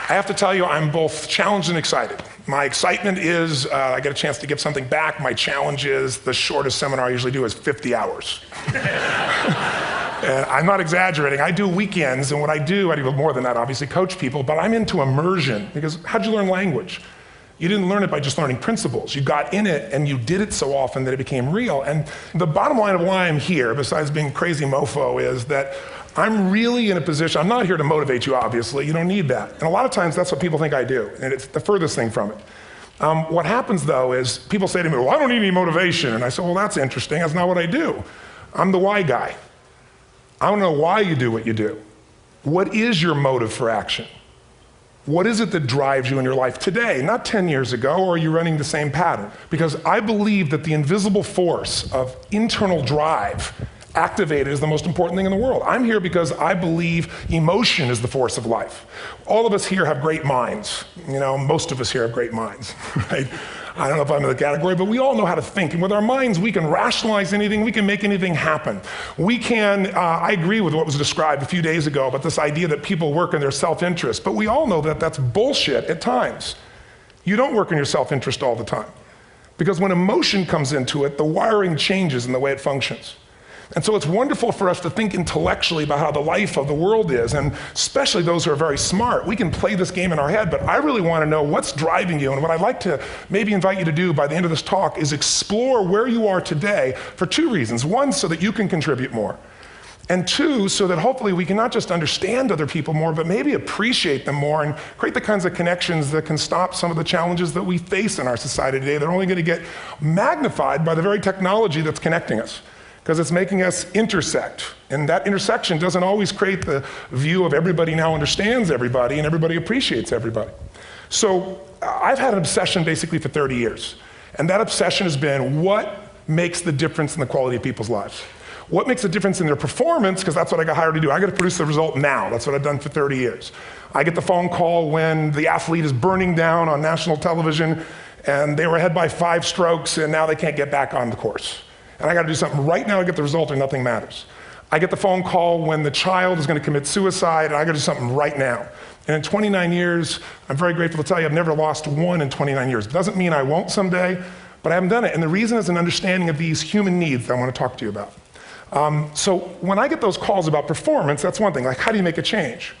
I have to tell you, I'm both challenged and excited. My excitement is I get a chance to give something back. My challenge is the shortest seminar I usually do is 50 hours. And I'm not exaggerating. I do weekends, and what I do more than that, obviously, coach people, but I'm into immersion, because how'd you learn language? You didn't learn it by just learning principles. You got in it, and you did it so often that it became real. And the bottom line of why I'm here, besides being crazy mofo, is that I'm really in a position, I'm not here to motivate you, obviously. You don't need that. And a lot of times, that's what people think I do, and it's the furthest thing from it. What happens, though, is people say to me, well, I don't need any motivation. And I say, well, that's interesting. That's not what I do. I'm the why guy. I don't know why you do what you do. What is your motive for action? What is it that drives you in your life today, not 10 years ago, or are you running the same pattern? Because I believe that the invisible force of internal drive activated is the most important thing in the world. I'm here because I believe emotion is the force of life. All of us here have great minds. You know, most of us here have great minds, right? I don't know if I'm in the category, but we all know how to think. And with our minds, we can rationalize anything. We can make anything happen. We can, I agree with what was described a few days ago about this idea that people work in their self-interest. But we all know that that's bullshit at times. You don't work in your self-interest all the time. Because when emotion comes into it, the wiring changes in the way it functions. And so it's wonderful for us to think intellectually about how the life of the world is, and especially those who are very smart. We can play this game in our head, but I really want to know what's driving you. And what I'd like to maybe invite you to do by the end of this talk is explore where you are today for two reasons. One, so that you can contribute more. And two, so that hopefully we can not just understand other people more, but maybe appreciate them more and create the kinds of connections that can stop some of the challenges that we face in our society today. They're only going to get magnified by the very technology that's connecting us, because it's making us intersect. And that intersection doesn't always create the view of everybody now understands everybody and everybody appreciates everybody. So I've had an obsession basically for 30 years. And that obsession has been what makes the difference in the quality of people's lives? What makes a difference in their performance? Because that's what I got hired to do. I got to produce the result now. That's what I've done for 30 years. I get the phone call when the athlete is burning down on national television and they were ahead by 5 strokes and now they can't get back on the course. And I got to do something right now to get the result or nothing matters. I get the phone call when the child is going to commit suicide, and I got to do something right now. And in 29 years, I'm very grateful to tell you I've never lost one in 29 years. It doesn't mean I won't someday, but I haven't done it. And the reason is an understanding of these human needs that I want to talk to you about. So when I get those calls about performance, that's one thing, like how do you make a change?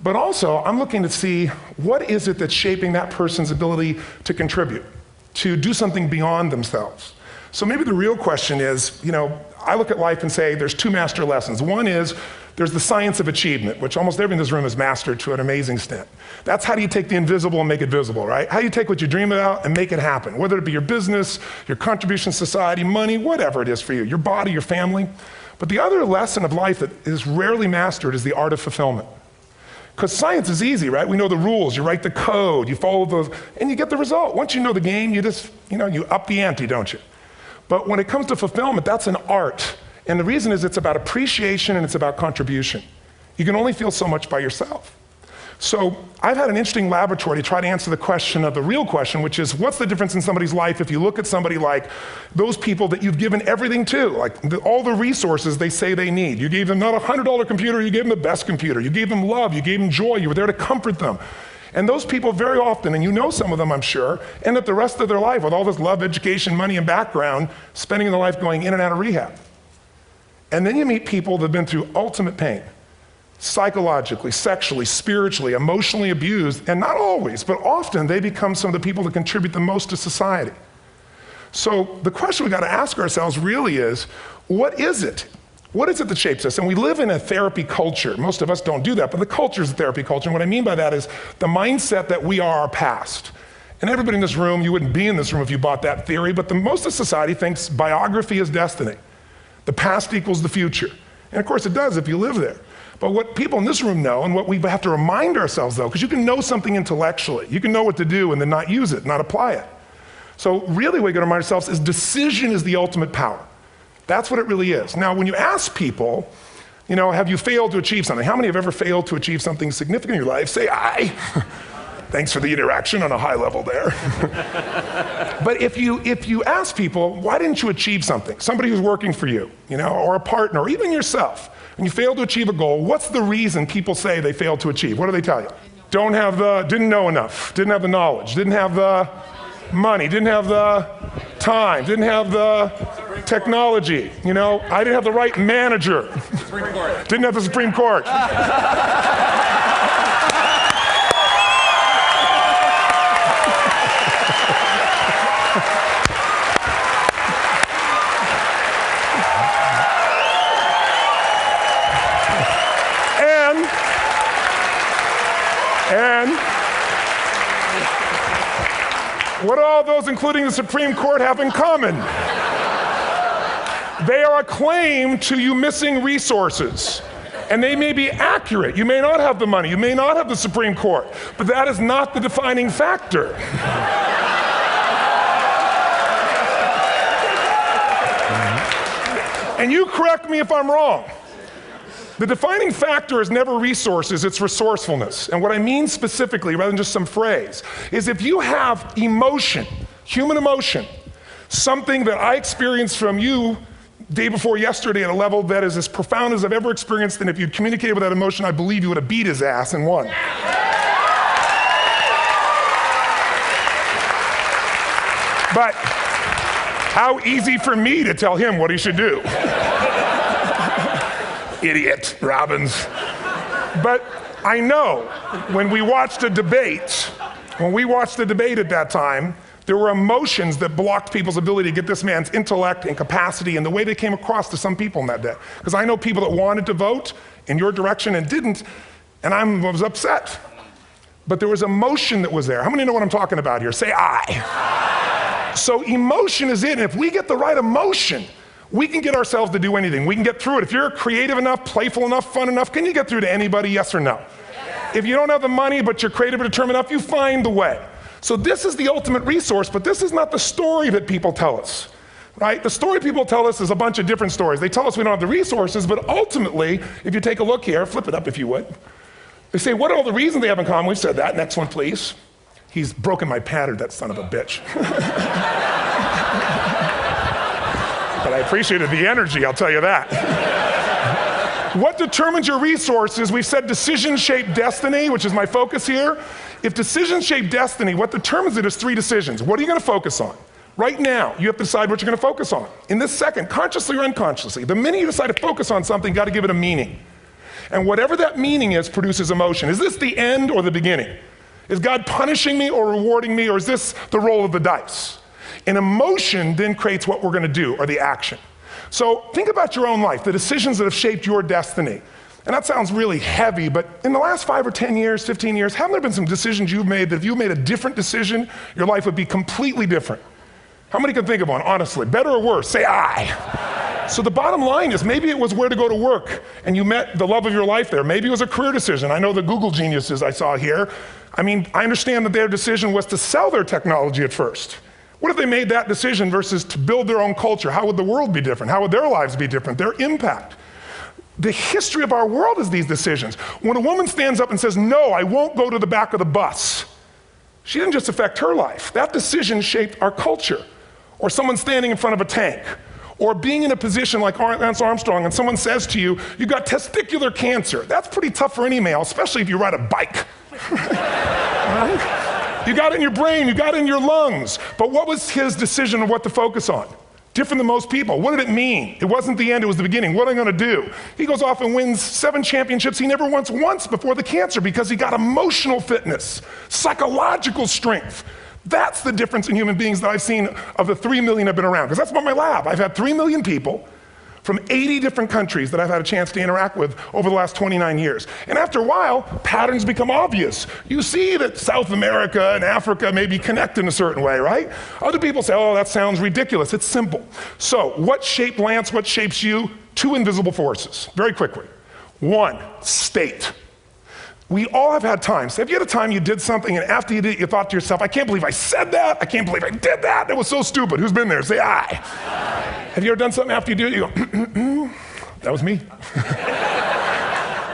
But also, I'm looking to see what is it that's shaping that person's ability to contribute, to do something beyond themselves. So maybe the real question is, you know, I look at life and say there's 2 master lessons. One is there's the science of achievement, which almost everyone in this room has mastered to an amazing extent. That's how do you take the invisible and make it visible, right? How do you take what you dream about and make it happen, whether it be your business, your contribution to society, money, whatever it is for you, your body, your family. But the other lesson of life that is rarely mastered is the art of fulfillment. Because science is easy, right? We know the rules, you write the code, you follow those, and you get the result. Once you know the game, you just, you up the ante, don't you? But when it comes to fulfillment, that's an art. And the reason is it's about appreciation and it's about contribution. You can only feel so much by yourself. So I've had an interesting laboratory to try to answer the question of the real question, which is what's the difference in somebody's life if you look at somebody like those people that you've given everything to, like all the resources they say they need. You gave them not a $100 computer, you gave them the best computer. You gave them love, you gave them joy, you were there to comfort them. And those people very often, and you know some of them I'm sure, end up the rest of their life with all this love, education, money, and background, spending their life going in and out of rehab. And then you meet people that have been through ultimate pain, psychologically, sexually, spiritually, emotionally abused, and not always, but often they become some of the people that contribute the most to society. So the question we got to ask ourselves really is, what is it? What is it that shapes us? And we live in a therapy culture. Most of us don't do that, but the culture is a therapy culture. And what I mean by that is the mindset that we are our past. And everybody in this room, you wouldn't be in this room if you bought that theory, but most of society thinks biography is destiny. The past equals the future. And of course it does if you live there. But what people in this room know, and what we have to remind ourselves though, because you can know something intellectually, you can know what to do and then not use it, not apply it. So really what we got to remind ourselves is decision is the ultimate power. That's what it really is. Now, when you ask people, have you failed to achieve something? How many have ever failed to achieve something significant in your life? Say, I. Thanks for the interaction on a high level there. But if you ask people, why didn't you achieve something? Somebody who's working for you, or a partner, or even yourself, and you failed to achieve a goal, what's the reason people say they failed to achieve? What do they tell you? didn't know enough, didn't have the knowledge, didn't have the money, didn't have the time, didn't have the technology, I didn't have the right manager. Didn't have the Supreme Court. And what do all those, including the Supreme Court, have in common? They are a claim to you missing resources. And they may be accurate. You may not have the money. You may not have the Supreme Court. But that is not the defining factor. And you correct me if I'm wrong. The defining factor is never resources, it's resourcefulness. And what I mean specifically, rather than just some phrase, is if you have emotion, human emotion, something that I experienced from you day before yesterday at a level that is as profound as I've ever experienced, and if you'd communicated with that emotion, I believe you would have beat his ass and won. But how easy for me to tell him what he should do. Idiot, Robbins. But I know when we watched a debate, at that time, there were emotions that blocked people's ability to get this man's intellect and capacity and the way they came across to some people in that day. Because I know people that wanted to vote in your direction and didn't, and I was upset. But there was emotion that was there. How many know what I'm talking about here? Say I. So emotion is it, and if we get the right emotion, we can get ourselves to do anything. We can get through it. If you're creative enough, playful enough, fun enough, can you get through to anybody, yes or no? Yes. If you don't have the money, but you're creative and determined enough, you find the way. So this is the ultimate resource, but this is not the story that people tell us, right? The story people tell us is a bunch of different stories. They tell us we don't have the resources, but ultimately, if you take a look here, flip it up if you would. They say, what are all the reasons they have in common? We've said that. Next one, please. He's broken my pattern, that son of a bitch. But I appreciated the energy, I'll tell you that. What determines your resources? We've said decisions shape destiny, which is my focus here. If decisions shape destiny, what determines it is 3 decisions. What are you going to focus on? Right now, you have to decide what you're going to focus on. In this second, consciously or unconsciously, the minute you decide to focus on something, you've got to give it a meaning. And whatever that meaning is produces emotion. Is this the end or the beginning? Is God punishing me or rewarding me, or is this the roll of the dice? And emotion then creates what we're going to do, or the action. So think about your own life, the decisions that have shaped your destiny. And that sounds really heavy, but in the last 5 or 10 years, 15 years, haven't there been some decisions you've made that if you made a different decision, your life would be completely different? How many can think of one, honestly? Better or worse? Say I. So the bottom line is maybe it was where to go to work and you met the love of your life there. Maybe it was a career decision. I know the Google geniuses I saw here. I understand that their decision was to sell their technology at first. What if they made that decision versus to build their own culture? How would the world be different? How would their lives be different? Their impact. The history of our world is these decisions. When a woman stands up and says, no, I won't go to the back of the bus, she didn't just affect her life. That decision shaped our culture. Or someone standing in front of a tank. Or being in a position like Lance Armstrong and someone says to you, you got testicular cancer. That's pretty tough for any male, especially if you ride a bike. Right? You got it in your brain, you got it in your lungs. But what was his decision of what to focus on? Different than most people. What did it mean? It wasn't the end, it was the beginning. What am I gonna do? He goes off and wins 7 championships he never won once before the cancer because he got emotional fitness, psychological strength. That's the difference in human beings that I've seen of the 3 million I've been around, because that's about my lab. I've had 3 million people from 80 different countries that I've had a chance to interact with over the last 29 years. And after a while, patterns become obvious. You see that South America and Africa may be connected in a certain way, right? Other people say, oh, that sounds ridiculous. It's simple. So what shaped Lance, what shapes you? 2 invisible forces, very quickly. 1, state. We all have had times. Have you had a time you did something and after you did it, you thought to yourself, I can't believe I said that. I can't believe I did that. That was so stupid. Who's been there? Say I. Have you ever done something after you do it, you go, that was me.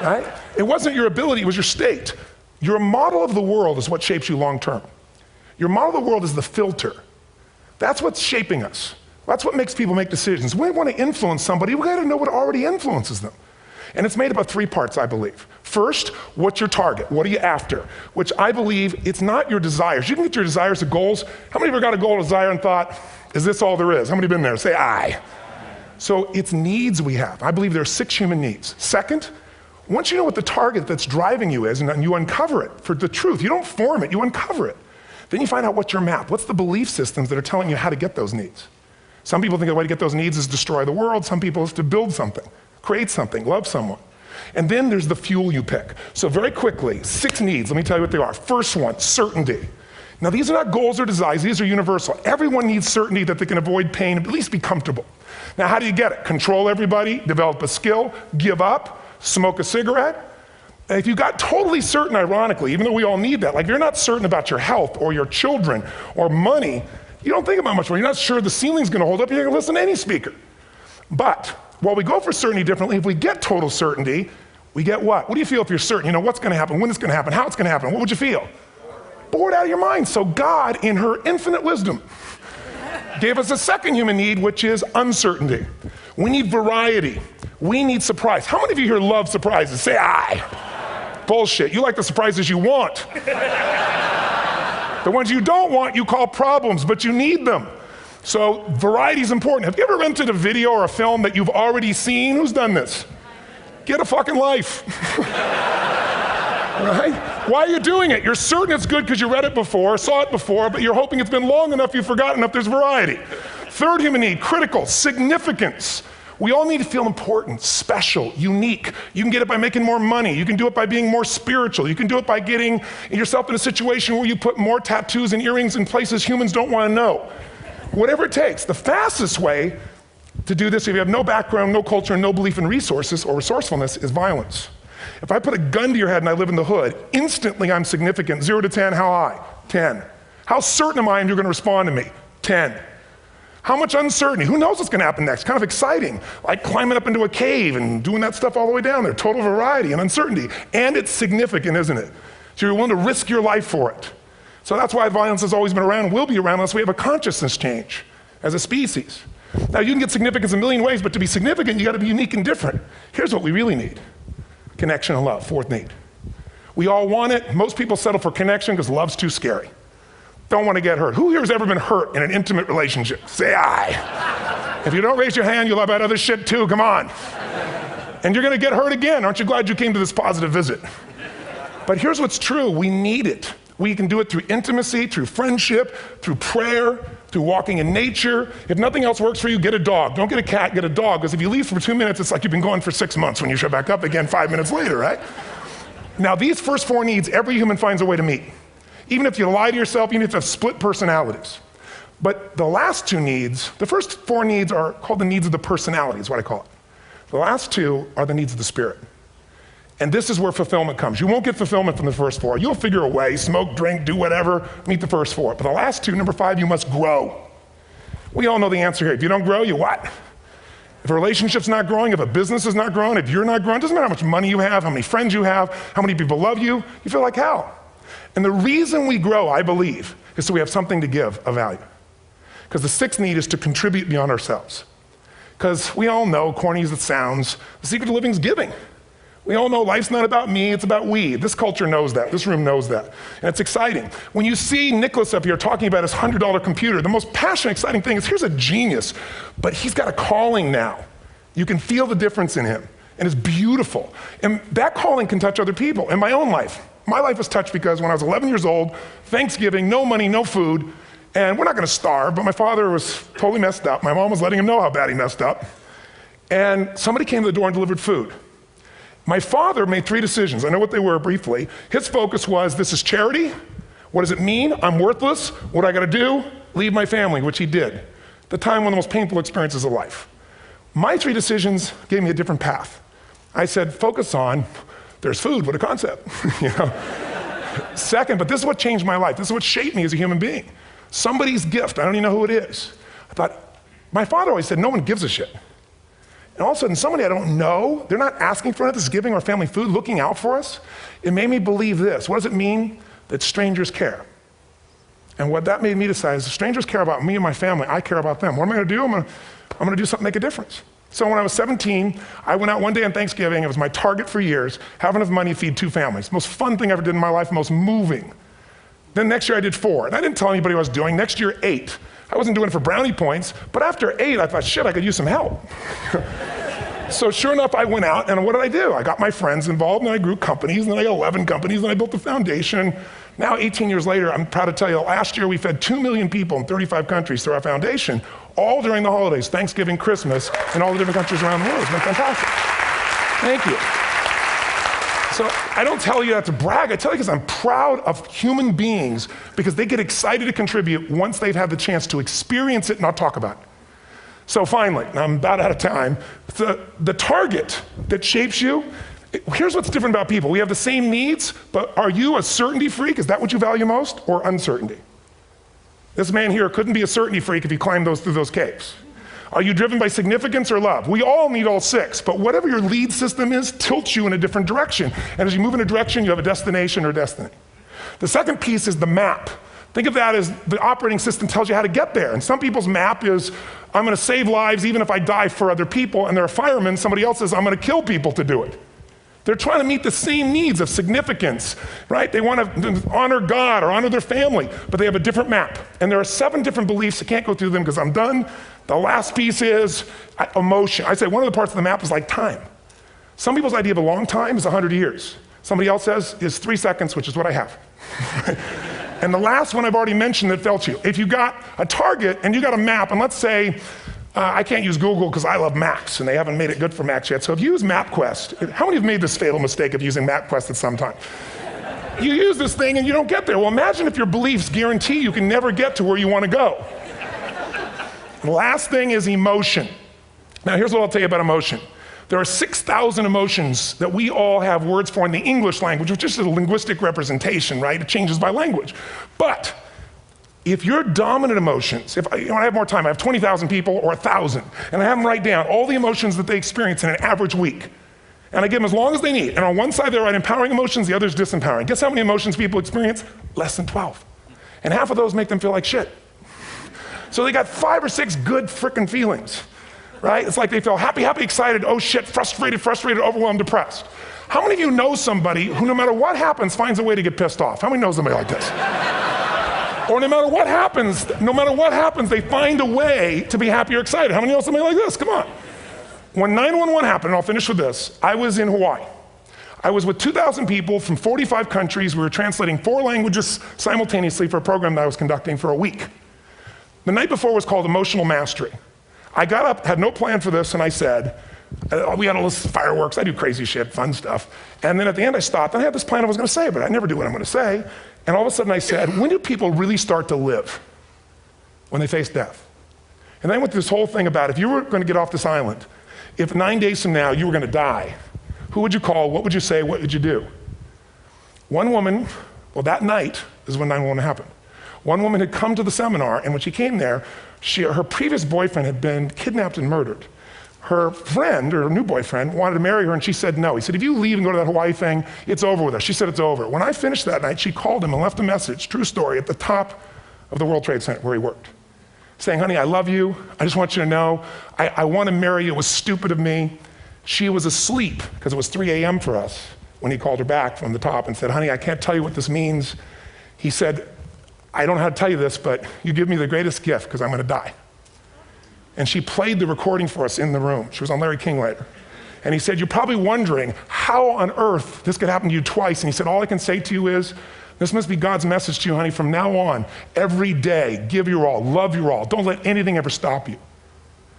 Right? It wasn't your ability, it was your state. Your model of the world is what shapes you long term. Your model of the world is the filter. That's what's shaping us. That's what makes people make decisions. When we want to influence somebody, we gotta know what already influences them. And it's made up of 3 parts, I believe. First, what's your target? What are you after? Which I believe it's not your desires. You can get your desires to goals. How many of you got a goal, desire, and thought, is this all there is? How many been there? Say aye. So it's needs we have. I believe there are 6 human needs. Second, once you know what the target that's driving you is, and you uncover it for the truth, you don't form it, you uncover it. Then you find out what's your map. What's the belief systems that are telling you how to get those needs? Some people think the way to get those needs is destroy the world. Some people is to build something, create something, love someone. And then there's the fuel you pick. So very quickly, 6 needs, let me tell you what they are. First one, certainty. Now these are not goals or desires, these are universal. Everyone needs certainty that they can avoid pain, at least be comfortable. Now how do you get it? Control everybody, develop a skill, give up, smoke a cigarette. And if you got totally certain, ironically, even though we all need that, like if you're not certain about your health or your children or money, you don't think about much more. You're not sure the ceiling's gonna hold up, you're gonna listen to any speaker. But while we go for certainty differently, if we get total certainty, we get what? What do you feel if you're certain? You know what's gonna happen, when it's gonna happen, how it's gonna happen, what would you feel? Bored out of your mind. So God, in her infinite wisdom, gave us a second human need, which is uncertainty. We need variety. We need surprise. How many of you here love surprises? Say aye. Bullshit. You like the surprises you want. The ones you don't want, you call problems, but you need them. So variety is important. Have you ever rented a video or a film that you've already seen? Who's done this? Get a fucking life. Right? Why are you doing it? You're certain it's good because you read it before, saw it before, but you're hoping it's been long enough you've forgotten enough there's variety. Third human need, critical, significance. We all need to feel important, special, unique. You can get it by making more money. You can do it by being more spiritual. You can do it by getting yourself in a situation where you put more tattoos and earrings in places humans don't want to know. Whatever it takes. The fastest way to do this, if you have no background, no culture, and no belief in resources or resourcefulness, is violence. If I put a gun to your head and I live in the hood, instantly I'm significant. 0 to 10, how high? 10. How certain am I you're gonna respond to me? 10. How much uncertainty? Who knows what's gonna happen next? Kind of exciting, like climbing up into a cave and doing that stuff all the way down there. Total variety and uncertainty. And it's significant, isn't it? So you're willing to risk your life for it. So that's why violence has always been around and will be around unless we have a consciousness change as a species. Now you can get significance a million ways, but to be significant, you gotta be unique and different. Here's what we really need. Connection and love, fourth need. We all want it. Most people settle for connection because love's too scary. Don't want to get hurt. Who here has ever been hurt in an intimate relationship? Say aye. If you don't raise your hand, you'll have had other shit too, come on. And you're gonna get hurt again. Aren't you glad you came to this positive visit? But here's what's true, we need it. We can do it through intimacy, through friendship, through prayer, through walking in nature. If nothing else works for you, get a dog. Don't get a cat, get a dog, because if you leave for 2 minutes, it's like you've been gone for 6 months when you show back up again 5 minutes later, right? Now these first 4 needs, every human finds a way to meet. Even if you lie to yourself, even if you have split personalities. But the last 2 needs, the first 4 needs are called the needs of the personality, is what I call it. The last 2 are the needs of the spirit. And this is where fulfillment comes. You won't get fulfillment from the first 4. You'll figure a way, smoke, drink, do whatever, meet the first 4. But the last 2, number 5, you must grow. We all know the answer here. If you don't grow, you what? If a relationship's not growing, if a business is not growing, if you're not growing, it doesn't matter how much money you have, how many friends you have, how many people love you, you feel like hell. And the reason we grow, I believe, is so we have something to give of value. Because the 6th need is to contribute beyond ourselves. Because we all know, corny as it sounds, the secret of living is giving. We all know life's not about me, it's about we. This culture knows that, this room knows that. And it's exciting. When you see Nicholas up here talking about his $100 computer, the most passionate, exciting thing is here's a genius, but he's got a calling now. You can feel the difference in him, and it's beautiful. And that calling can touch other people. In my own life, my life was touched because when I was 11 years old, Thanksgiving, no money, no food, and we're not gonna starve, but my father was totally messed up. My mom was letting him know how bad he messed up. And somebody came to the door and delivered food. My father made 3 decisions. I know what they were briefly. His focus was, this is charity. What does it mean? I'm worthless. What do I gotta do? Leave my family, which he did. At the time, one of the most painful experiences of life. My 3 decisions gave me a different path. I said, focus on, there's food, what a concept. You know? Second, but this is what changed my life. This is what shaped me as a human being. Somebody's gift, I don't even know who it is. I thought, my father always said, no one gives a shit. And all of a sudden, somebody I don't know, they're not asking for it, this is giving our family food, looking out for us. It made me believe this. What does it mean? That strangers care. And what that made me decide is if strangers care about me and my family, I care about them. What am I gonna do? I'm gonna do something to make a difference. So when I was 17, I went out one day on Thanksgiving. It was my target for years, have enough money to feed 2 families. Most fun thing I ever did in my life, most moving. Then next year I did 4, and I didn't tell anybody what I was doing. Next year, 8. I wasn't doing it for brownie points, but after 8, I thought, shit, I could use some help. So sure enough, I went out, and what did I do? I got my friends involved, and I grew companies, and then I got 11 companies, and I built a foundation. Now, 18 years later, I'm proud to tell you, last year we fed 2 million people in 35 countries through our foundation, all during the holidays, Thanksgiving, Christmas, in all the different countries around the world. It's been fantastic. Thank you. So I don't tell you that to brag, I tell you because I'm proud of human beings because they get excited to contribute once they've had the chance to experience it, not talk about it. So finally, and I'm about out of time, the target that shapes you, here's what's different about people. We have the same needs, but are you a certainty freak? Is that what you value most, or uncertainty? This man here couldn't be a certainty freak if he climbed through those caves. Are you driven by significance or love? We all need all 6, but whatever your lead system is tilts you in a different direction. And as you move in a direction, you have a destination or destiny. The second piece is the map. Think of that as the operating system tells you how to get there. And some people's map is, I'm gonna save lives even if I die for other people, and they're a fireman. Somebody else says, I'm gonna kill people to do it. They're trying to meet the same needs of significance, right? They want to honor God or honor their family, but they have a different map. And there are 7 different beliefs. I can't go through them because I'm done. The last piece is emotion. I say one of the parts of the map is like time. Some people's idea of a long time is 100 years. Somebody else says is 3 seconds, which is what I have. And the last one I've already mentioned that felt you. If you got a target and you got a map, and let's say, I can't use Google because I love maps, and they haven't made it good for Macs yet. So if you use MapQuest, how many have made this fatal mistake of using MapQuest at some time? You use this thing and you don't get there. Well, imagine if your beliefs guarantee you can never get to where you want to go. The last thing is emotion. Now here's what I'll tell you about emotion. There are 6,000 emotions that we all have words for in the English language, which is a linguistic representation, right? It changes by language. But if your dominant emotions, if I have more time, I have 20,000 people or 1,000, and I have them write down all the emotions that they experience in an average week. And I give them as long as they need. And on one side, they write empowering emotions, the other is disempowering. Guess how many emotions people experience? Less than 12. And half of those make them feel like shit. So they got 5 or 6 good frickin' feelings, right? It's like they feel happy, happy, excited, oh shit, frustrated, overwhelmed, depressed. How many of you know somebody who no matter what happens finds a way to get pissed off? How many know somebody like this? Or no matter what happens, they find a way to be happy or excited. How many know somebody like this? Come on. When 9/11 happened, and I'll finish with this, I was in Hawaii. I was with 2,000 people from 45 countries. We were translating 4 languages simultaneously for a program that I was conducting for a week. The night before was called Emotional Mastery. I got up, had no plan for this, and I said, we had all this fireworks, I do crazy shit, fun stuff. And then at the end I stopped, and I had this plan I was gonna say, but I never do what I'm gonna say. And all of a sudden I said, when do people really start to live? When they face death. And then I went through this whole thing about if you were gonna get off this island, if 9 days from now you were gonna die, who would you call, what would you say, what would you do? One woman, well that night is when 9/11 happened. One woman had come to the seminar, and when she came there, her previous boyfriend had been kidnapped and murdered. Her friend, or her new boyfriend, wanted to marry her, and she said no. He said, if you leave and go to that Hawaii thing, it's over with us. She said it's over. When I finished that night, she called him and left a message, true story, at the top of the World Trade Center where he worked, saying, honey, I love you. I just want you to know, I want to marry you. It was stupid of me. She was asleep, because it was 3 a.m. for us, when he called her back from the top and said, honey, I can't tell you what this means. He said, I don't know how to tell you this, but you give me the greatest gift, because I'm going to die. And she played the recording for us in the room. She was on Larry King later. And he said, you're probably wondering how on earth this could happen to you twice. And he said, all I can say to you is, this must be God's message to you, honey. From now on, every day, give your all, love your all. Don't let anything ever stop you.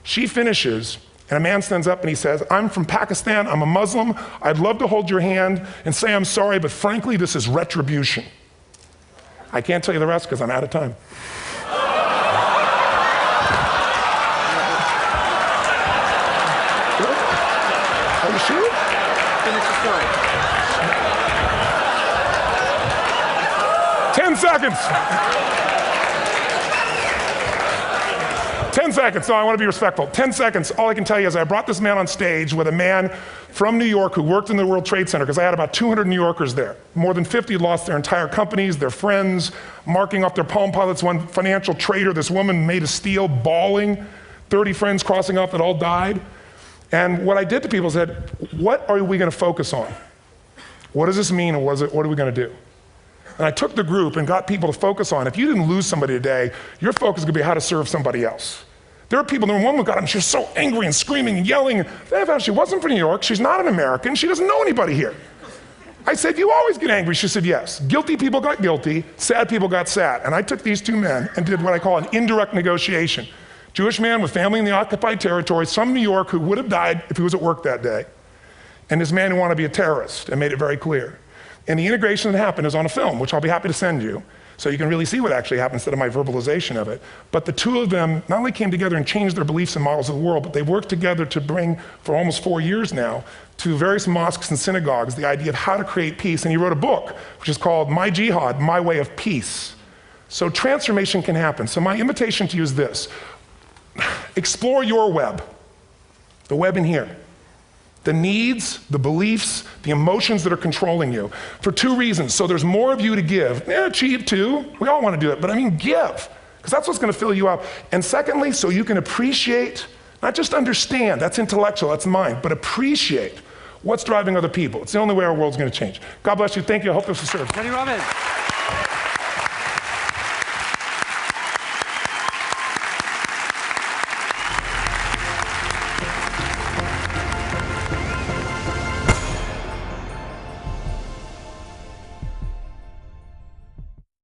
She finishes, and a man stands up and he says, I'm from Pakistan, I'm a Muslim. I'd love to hold your hand and say I'm sorry, but frankly, this is retribution. I can't tell you the rest because I'm out of time. Are you sure? Finish the story. 10 seconds. 10 seconds. No, I want to be respectful. 10 seconds. All I can tell you is I brought this man on stage with a man from New York who worked in the World Trade Center, because I had about 200 New Yorkers there. More than 50 lost their entire companies, their friends, marking off their Palm Pilots. One financial trader, this woman made of steel, bawling. 30 friends crossing off that all died. And what I did to people said, what are we going to focus on? What does this mean, and what are we going to do? And I took the group and got people to focus on, if you didn't lose somebody today, your focus is going to be how to serve somebody else. There are people, the woman got up, she was so angry and screaming and yelling. And she wasn't from New York, she's not an American, she doesn't know anybody here. I said, you always get angry. She said, yes. Guilty people got guilty, sad people got sad. And I took these two men and did what I call an indirect negotiation. Jewish man with family in the occupied territory, some New York who would have died if he was at work that day, and this man who wanted to be a terrorist, and made it very clear. And the integration that happened is on a film, which I'll be happy to send you, so you can really see what actually happened instead of my verbalization of it. But the two of them not only came together and changed their beliefs and models of the world, but they worked together to bring, for almost 4 years now, to various mosques and synagogues, the idea of how to create peace. And he wrote a book, which is called My Jihad, My Way of Peace. So transformation can happen. So my invitation to you is this. Explore your web, the web in here. The needs, the beliefs, the emotions that are controlling you, for two reasons. So there's more of you to give. Achieve too, we all want to do it, but I mean give, because that's what's going to fill you up. And secondly, so you can appreciate, not just understand, that's intellectual, that's mind, but appreciate what's driving other people. It's the only way our world's going to change. God bless you, thank you, I hope this will serve. Toní Роббінс.